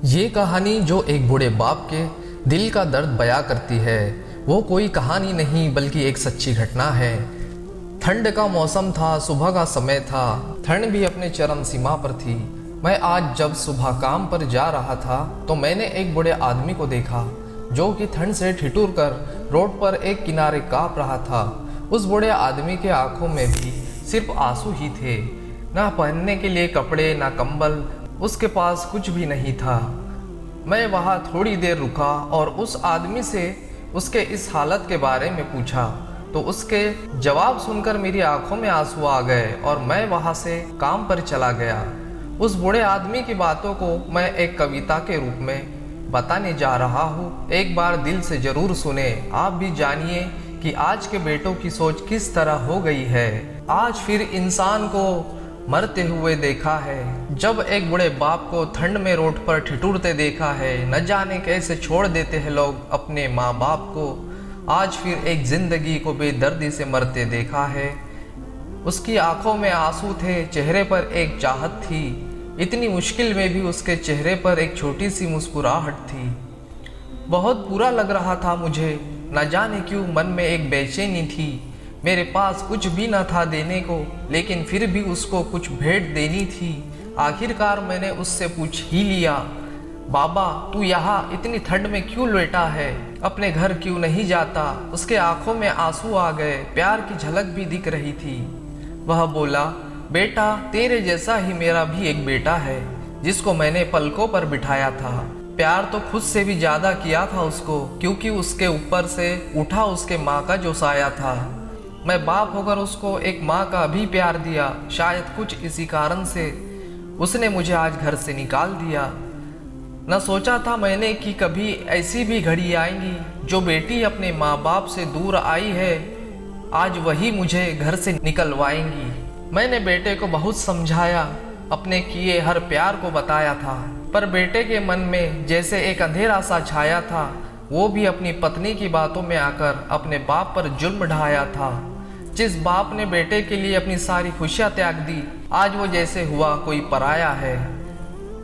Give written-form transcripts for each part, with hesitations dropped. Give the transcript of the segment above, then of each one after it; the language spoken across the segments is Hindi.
ये कहानी जो एक बूढ़े बाप के दिल का दर्द बयां करती है, वो कोई कहानी नहीं बल्कि एक सच्ची घटना है। ठंड का मौसम था, सुबह का समय था, ठंड भी अपने चरम सीमा पर थी। मैं आज जब सुबह काम पर जा रहा था तो मैंने एक बूढ़े आदमी को देखा जो कि ठंड से ठिठुर कर रोड पर एक किनारे काँप रहा था। उस बूढ़े आदमी के आंखों में भी सिर्फ आंसू ही थे, ना पहनने के लिए कपड़े ना कंबल, उसके पास कुछ भी नहीं था। मैं वहाँ थोड़ी देर रुका और उस आदमी से उसके इस हालत के बारे में पूछा तो उसके जवाब सुनकर मेरी आंखों में आंसू आ गए और मैं वहाँ से काम पर चला गया। उस बूढ़े आदमी की बातों को मैं एक कविता के रूप में बताने जा रहा हूँ। एक बार दिल से ज़रूर सुने, आप भी जानिए कि आज के बेटों की सोच किस तरह हो गई है। आज फिर इंसान को मरते हुए देखा है, जब एक बूढ़े बाप को ठंड में रोड पर ठिठुरते देखा है। न जाने कैसे छोड़ देते हैं लोग अपने माँ बाप को। आज फिर एक जिंदगी को बेदर्दी से मरते देखा है। उसकी आंखों में आंसू थे, चेहरे पर एक चाहत थी। इतनी मुश्किल में भी उसके चेहरे पर एक छोटी सी मुस्कुराहट थी। बहुत बुरा लग रहा था मुझे, न जाने क्यों मन में एक बेचैनी थी। मेरे पास कुछ भी न था देने को, लेकिन फिर भी उसको कुछ भेंट देनी थी। आखिरकार मैंने उससे पूछ ही लिया, बाबा तू यहाँ इतनी ठंड में क्यों लेटा है, अपने घर क्यों नहीं जाता। उसके आंखों में आंसू आ गए, प्यार की झलक भी दिख रही थी। वह बोला, बेटा तेरे जैसा ही मेरा भी एक बेटा है जिसको मैंने पलकों पर बिठाया था। प्यार तो खुद से भी ज़्यादा किया था उसको, क्योंकि उसके ऊपर से उठा उसके माँ का जो साया था। मैं बाप होकर उसको एक माँ का भी प्यार दिया। शायद कुछ इसी कारण से उसने मुझे आज घर से निकाल दिया। न सोचा था मैंने कि कभी ऐसी भी घड़ी आएंगी जो बेटी अपने माँ बाप से दूर आई है, आज वही मुझे घर से निकलवाएंगी। मैंने बेटे को बहुत समझाया, अपने किए हर प्यार को बताया था, पर बेटे के मन में जैसे एक अंधेरा सा छाया था। वो भी अपनी पत्नी की बातों में आकर अपने बाप पर जुल्म ढाया था। जिस बाप ने बेटे के लिए अपनी सारी खुशियां त्याग दी, आज वो जैसे हुआ कोई पराया है।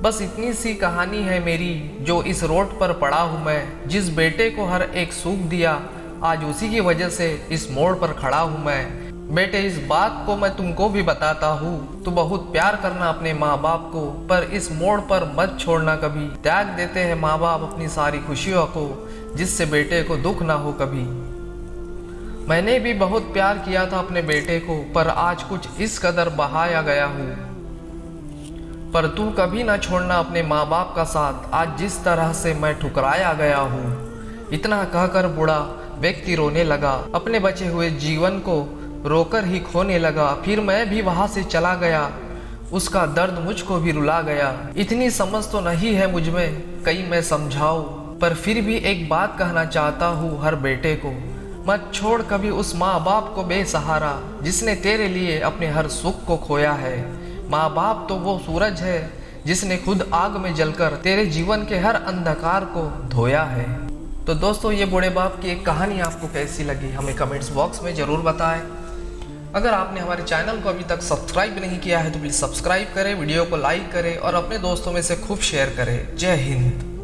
बस इतनी सी कहानी है मेरी, जो इस रोड पर पड़ा हूँ मैं। जिस बेटे को हर एक सुख दिया, आज उसी की वजह से इस मोड़ पर खड़ा हूँ मैं। बेटे इस बात को मैं तुमको भी बताता हूँ, तो बहुत प्यार करना अपने माँ बाप को, पर इस मोड़ पर मत छोड़ना कभी। त्याग देते हैं माँ बाप अपनी सारी खुशियों को, जिससे बेटे को दुख ना हो कभी। मैंने भी बहुत प्यार किया था अपने बेटे को, पर आज कुछ इस कदर बहाया गया हूँ। पर तू कभी ना छोड़ना अपने माँ बाप का साथ, आज जिस तरह से मैं ठुकराया गया हूँ। इतना कहकर बूढ़ा व्यक्ति रोने लगा, अपने बचे हुए जीवन को रोकर ही खोने लगा। फिर मैं भी वहाँ से चला गया, उसका दर्द मुझको भी रुला गया। इतनी समझ तो नहीं है मुझ में, कहीं मैं समझाऊं, पर फिर भी एक बात कहना चाहता हूँ हर बेटे को, मत छोड़ कभी उस माँ बाप को बेसहारा, जिसने तेरे लिए अपने हर सुख को खोया है। माँ बाप तो वो सूरज है जिसने खुद आग में जलकर तेरे जीवन के हर अंधकार को धोया है। तो दोस्तों, ये बूढ़े बाप की एक कहानी आपको कैसी लगी हमें कमेंट्स बॉक्स में ज़रूर बताएं। अगर आपने हमारे चैनल को अभी तक सब्सक्राइब नहीं किया है तो प्लीज़ सब्सक्राइब करें, वीडियो को लाइक करें और अपने दोस्तों में से खूब शेयर करें। जय हिंद।